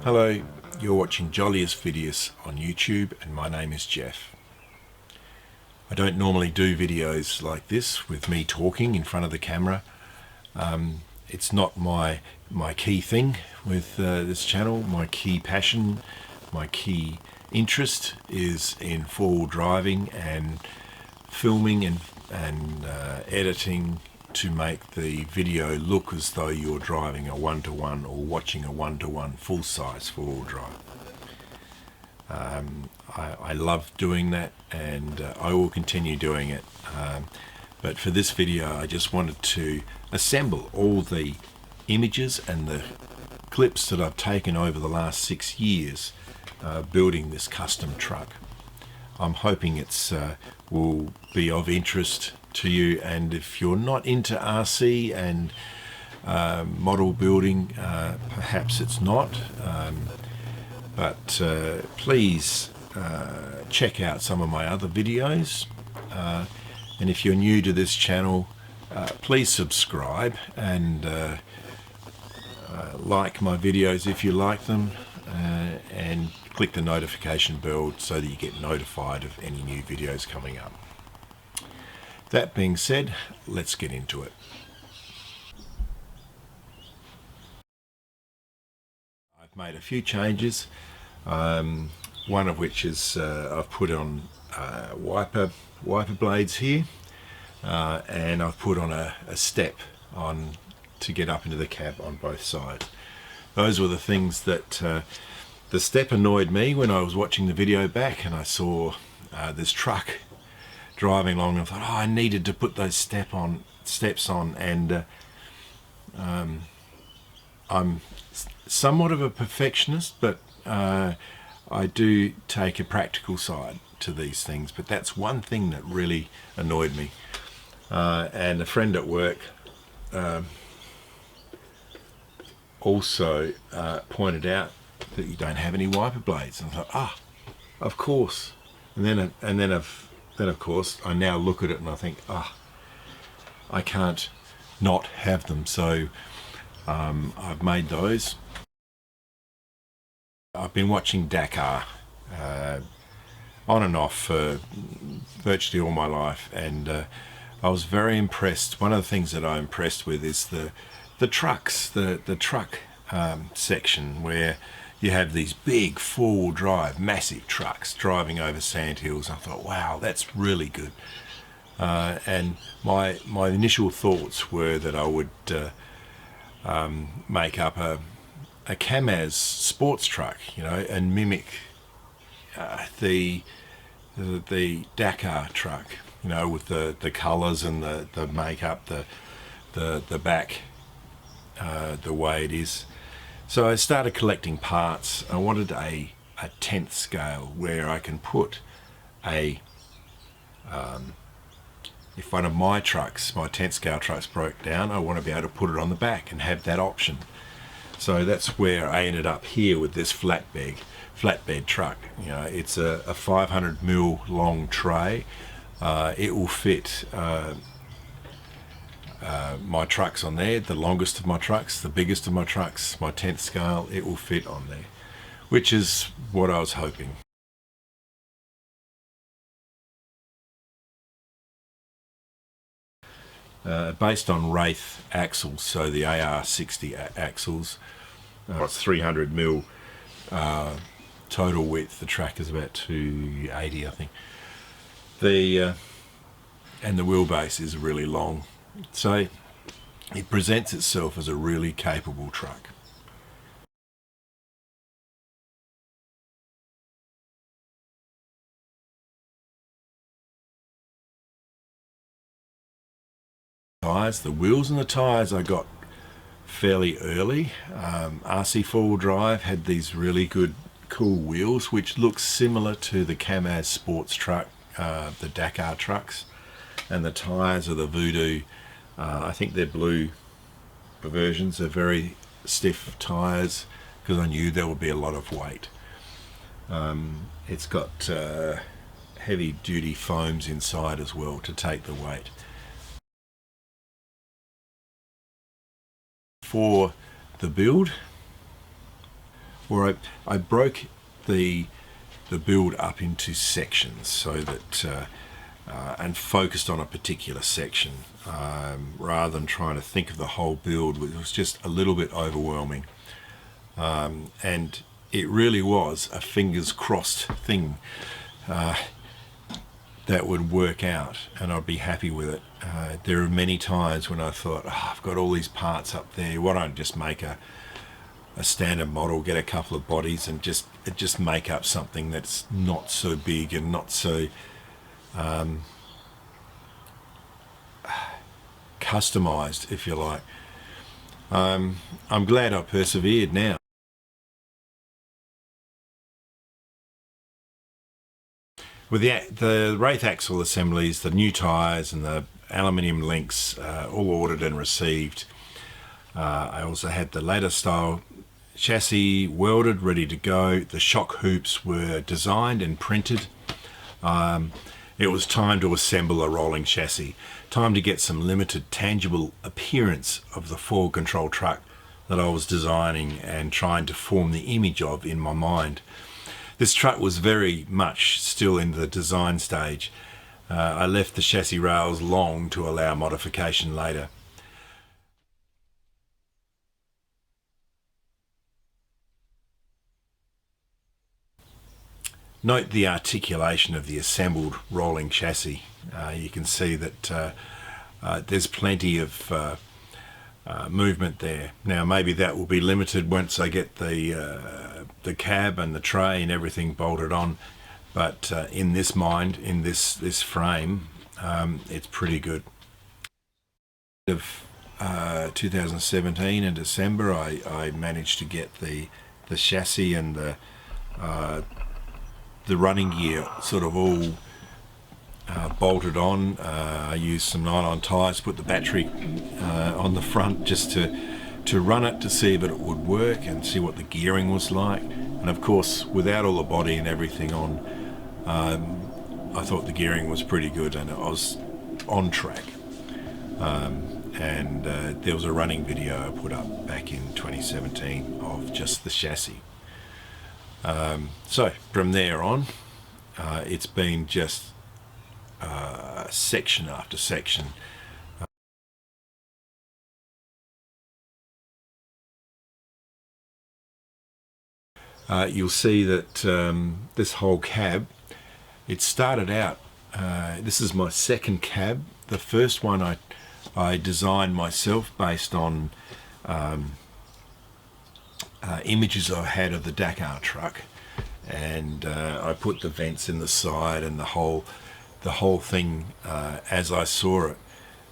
Hello, you're watching Jolliest Videos on YouTube and my name is Jeff. I don't normally do videos like this with me talking in front of the camera. It's not my key thing with this channel. My key passion, my key interest is in four-wheel driving and filming and editing to make the video look as though you're driving a one-to-one or watching a one-to-one full-size four-wheel drive. I love doing that and I will continue doing it. But for this video I just wanted to assemble all the images and the clips that I've taken over the last 6 years building this custom truck. I'm hoping it's will be of interest to you, and if you're not into RC and model building, perhaps it's not, but please check out some of my other videos, and if you're new to this channel, please subscribe and like my videos if you like them, and click the notification bell so that you get notified of any new videos coming up. That being said, let's get into it. I've made a few changes, one of which is I've put on wiper blades here, and I've put on a step on to get up into the cab on both sides. Those were the things that the step annoyed me when I was watching the video back and I saw this truck driving along, and I thought, oh, I needed to put those steps on, and I'm somewhat of a perfectionist, but I do take a practical side to these things. But that's one thing that really annoyed me, and a friend at work also pointed out that you don't have any wiper blades, and I thought, of course. And then of course I now look at it and I think, I can't not have them, so I've made those. I've been watching Dakar on and off for virtually all my life, and I was very impressed. One of the things that I'm impressed with is the trucks, the truck section, where you have these big four-wheel drive, massive trucks driving over sand hills. I thought, wow, that's really good. And my initial thoughts were that I would make up a KAMAZ sports truck, you know, and mimic the Dakar truck, you know, with the colours and the makeup, the back, the way it is. So I started collecting parts. I wanted a 10th scale where I can put if one of my trucks, my 10th scale trucks, broke down, I want to be able to put it on the back and have that option. So that's where I ended up here with this flatbed truck. You know, it's a 500mm long tray. It will fit my trucks on there, the longest of my trucks, the biggest of my trucks, my 10th scale, it will fit on there, which is what I was hoping. Based on Wraith axles, so the AR60 axles, it's 300mm total width. The track is about 280, I think. And the wheelbase is really long. So it presents itself as a really capable truck. Tires, the wheels and the tires I got fairly early. RC four-wheel drive had these really good, cool wheels, which look similar to the KAMAZ sports truck, the Dakar trucks, and the tires are the Voodoo. I think they're blue versions. They're very stiff tires because I knew there would be a lot of weight. It's got heavy duty foams inside as well to take the weight. For the build, or I broke the build up into sections so that and focused on a particular section rather than trying to think of the whole build. It was just a little bit overwhelming, and it really was a fingers crossed thing that would work out and I'd be happy with it. There are many times when I thought, oh, I've got all these parts up there, why don't I just make a standard model, get a couple of bodies and just make up something that's not so big and not so customized, if you like. I'm glad I persevered now. With the Wraith axle assemblies, the new tyres and the aluminium links all ordered and received. I also had the ladder style chassis welded, ready to go. The shock hoops were designed and printed. It was time to assemble a rolling chassis. Time to get some limited tangible appearance of the forward control truck that I was designing and trying to form the image of in my mind. This truck was very much still in the design stage. I left the chassis rails long to allow modification later. Note the articulation of the assembled rolling chassis. You can see that there's plenty of movement there. Now maybe that will be limited once I get the cab and the tray and everything bolted on, but in this frame, it's pretty good. Of 2017 in December, I managed to get the chassis and the running gear sort of all bolted on. I used some nylon ties, put the battery on the front just to run it to see if it would work and see what the gearing was like. And of course, without all the body and everything on, I thought the gearing was pretty good and I was on track. And there was a running video I put up back in 2017 of just the chassis. So from there on, it's been just section after section. You'll see that this whole cab, it started out, this is my second cab. The first one I designed myself based on images I had of the Dakar truck, and I put the vents in the side and the whole thing as I saw it.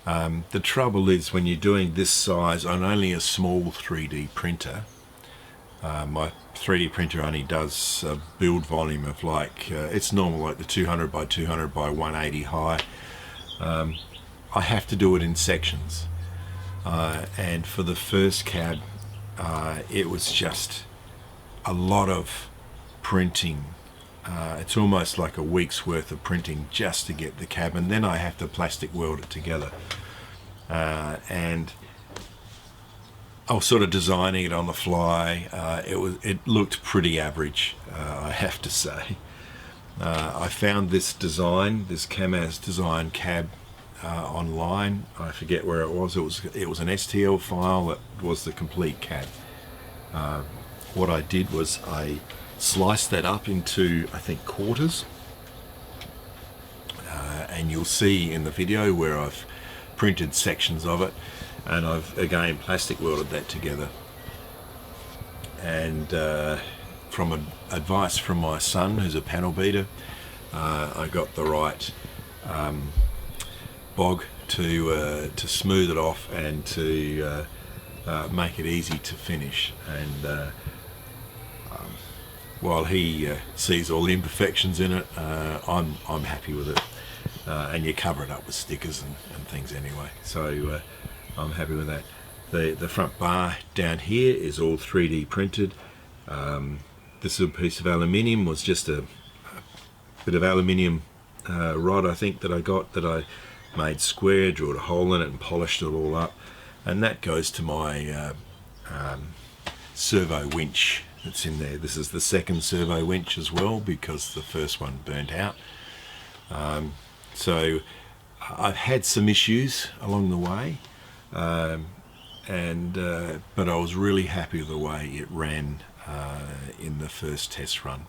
The trouble is when you're doing this size on only a small 3D printer, my 3D printer only does a build volume of like, it's normal like the 200 by 200 by 180 high. I have to do it in sections, and for the first cab it was just a lot of printing. It's almost like a week's worth of printing just to get the cab, and then I have to plastic weld it together, and I was sort of designing it on the fly. It looked pretty average, I have to say. I found this design, this KAMAZ design cab online. I forget where it was. It was an STL file that was the complete cab. What I did was I sliced that up into, I think, quarters, and you'll see in the video where I've printed sections of it, and I've again plastic welded that together. And from advice from my son, who's a panel beater, I got the right bog to smooth it off and to make it easy to finish. And while he sees all the imperfections in it, I'm happy with it. And you cover it up with stickers and things anyway, so I'm happy with that. The front bar down here is all 3D printed. This little piece of aluminium was just a bit of aluminium rod, I think, that I got, that I made square, drew a hole in it and polished it all up, and that goes to my servo winch that's in there. This is the second servo winch as well, because the first one burnt out. So I've had some issues along the way, but I was really happy with the way it ran in the first test run.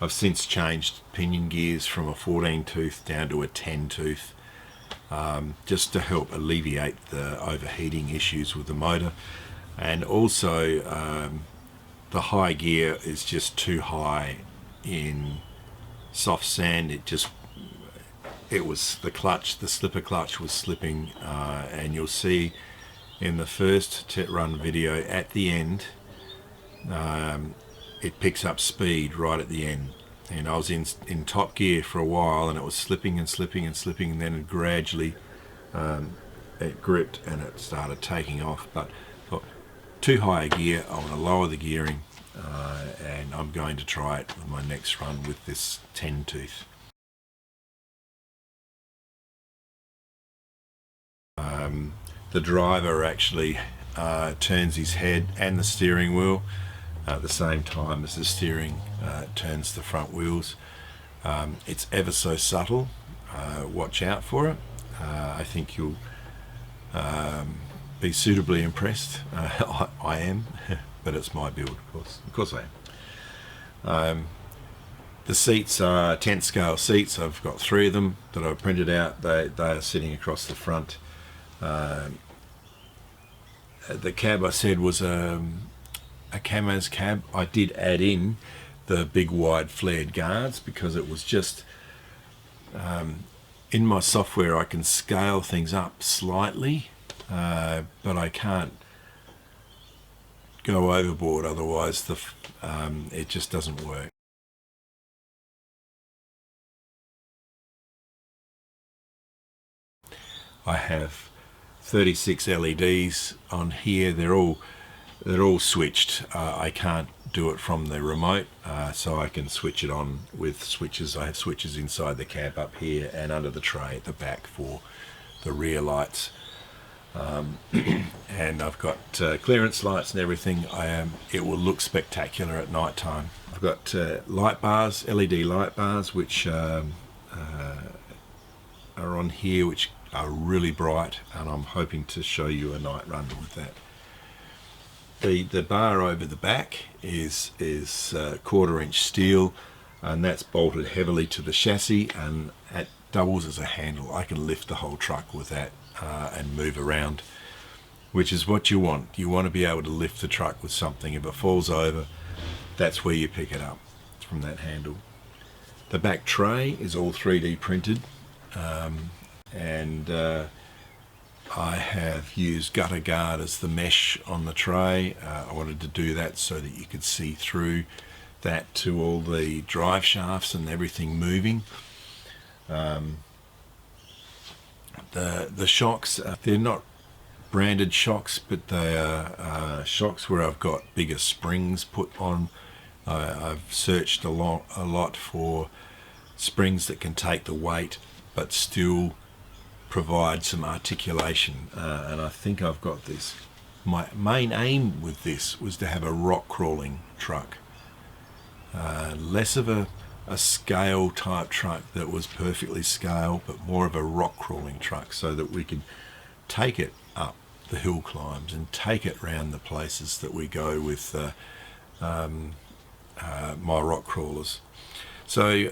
I've since changed pinion gears from a 14 tooth down to a 10 tooth, just to help alleviate the overheating issues with the motor. And also the high gear is just too high in soft sand. It was the clutch, the slipper clutch was slipping, and you'll see in the first test run video at the end, it picks up speed right at the end. And I was in top gear for a while, and it was slipping and slipping and slipping, and then gradually it gripped and it started taking off. But look, too high a gear, I want to lower the gearing, and I'm going to try it with my next run with this 10 tooth. The driver actually turns his head and the steering wheel at the same time as the steering turns the front wheels. It's ever so subtle. Watch out for it. I think you'll be suitably impressed. I am, but it's my build, of course I am. The seats are 10th scale seats. I've got 3 of them that I've printed out. They are sitting across the front. The cab I said was a KAMAZ cab. I did add in the big wide flared guards because it was just in my software I can scale things up slightly, but I can't go overboard, otherwise it just doesn't work. I have 36 LEDs on here. They're all switched. I can't do it from the remote, so I can switch it on with switches. I have switches inside the cab up here and under the tray at the back for the rear lights. And I've got clearance lights and everything. It will look spectacular at night time. I've got light bars, LED light bars, which are on here, which are really bright, and I'm hoping to show you a night run with that. The bar over the back is 1/4 inch steel, and that's bolted heavily to the chassis, and it doubles as a handle. I can lift the whole truck with that and move around, which is what you want. You want to be able to lift the truck with something. If it falls over, that's where you pick it up, from that handle. The back tray is all 3D printed, and I have used gutter guard as the mesh on the tray. I wanted to do that so that you could see through that to all the drive shafts and everything moving. The shocks, they're not branded shocks, but they are shocks where I've got bigger springs put on. I've searched a lot for springs that can take the weight but still provide some articulation, and I think I've got this. My main aim with this was to have a rock crawling truck, less of a scale type truck that was perfectly scale, but more of a rock crawling truck, so that we could take it up the hill climbs and take it round the places that we go with my rock crawlers. So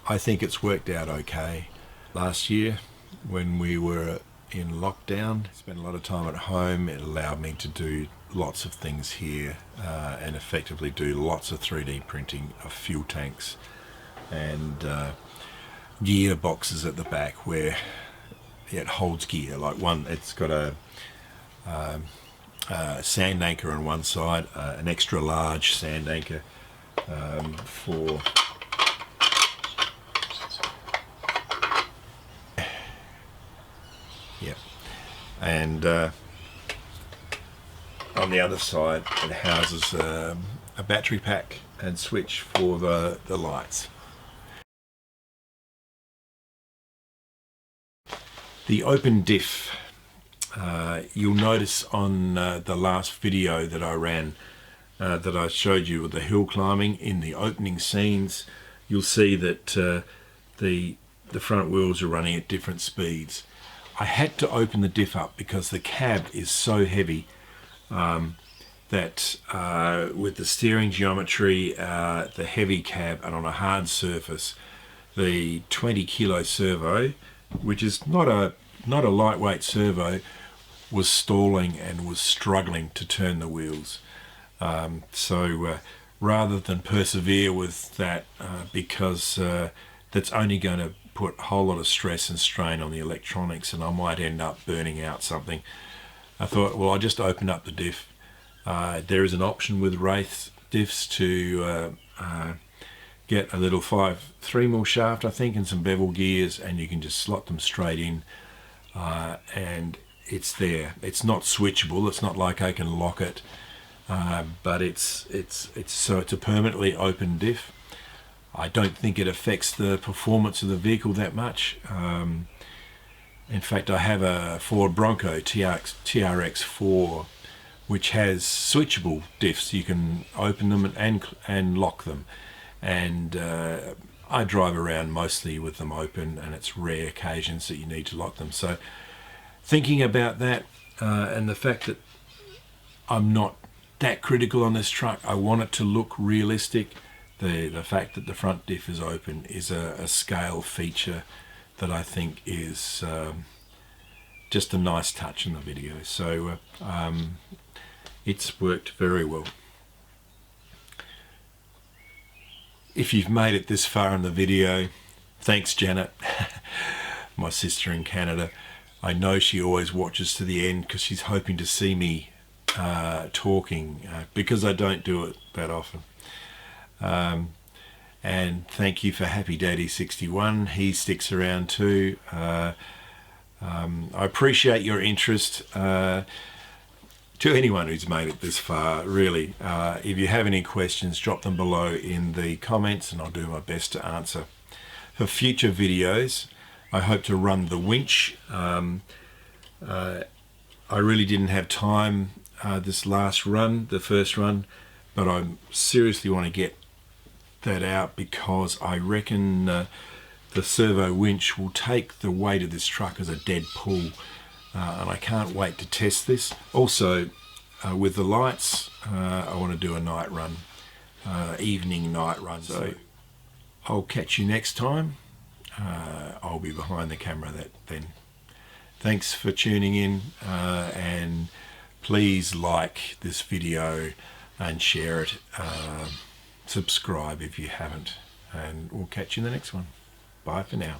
I think it's worked out okay. Last year, when we were in lockdown, spent a lot of time at home. It allowed me to do lots of things here and effectively do lots of 3D printing of fuel tanks and gear boxes at the back where it holds gear. Like one, it's got a sand anchor on one side, an extra large sand anchor for and on the other side it houses a battery pack and switch for the lights. The Open Diff, you'll notice on the last video that I ran, that I showed you with the hill climbing in the opening scenes, you'll see that the front wheels are running at different speeds. I had to open the diff up because the cab is so heavy that with the steering geometry, the heavy cab, and on a hard surface, the 20 kilo servo, which is not a lightweight servo, was stalling and was struggling to turn the wheels. So rather than persevere with that, because that's only going to put a whole lot of stress and strain on the electronics, and I might end up burning out something, I thought, well, I'll just open up the diff. There is an option with Wraith diffs to get a little 3mm shaft, I think, and some bevel gears, and you can just slot them straight in, and it's there. It's not switchable. It's not like I can lock it, but it's a permanently open diff. I don't think it affects the performance of the vehicle that much. In fact, I have a Ford Bronco TRX4, which has switchable diffs. You can open them and lock them, and I drive around mostly with them open, and it's rare occasions that you need to lock them. So thinking about that, and the fact that I'm not that critical on this truck, I want it to look realistic. The fact that the front diff is open is a scale feature that I think is just a nice touch in the video. So it's worked very well. If you've made it this far in the video, thanks Janet, my sister in Canada. I know she always watches to the end because she's hoping to see me talking, because I don't do it that often. And thank you for Happy Daddy 61. He sticks around too. I appreciate your interest. To anyone who's made it this far, really, if you have any questions, drop them below in the comments and I'll do my best to answer. For future videos, I hope to run the winch. I really didn't have time this last run, the first run, but I seriously want to get that out because I reckon the servo winch will take the weight of this truck as a dead pull, and I can't wait to test this. Also, with the lights, I want to do a night run, evening night run. So I'll catch you next time. I'll be behind the camera then. Thanks for tuning in, and please like this video and share it. Subscribe if you haven't, and we'll catch you in the next one. Bye for now.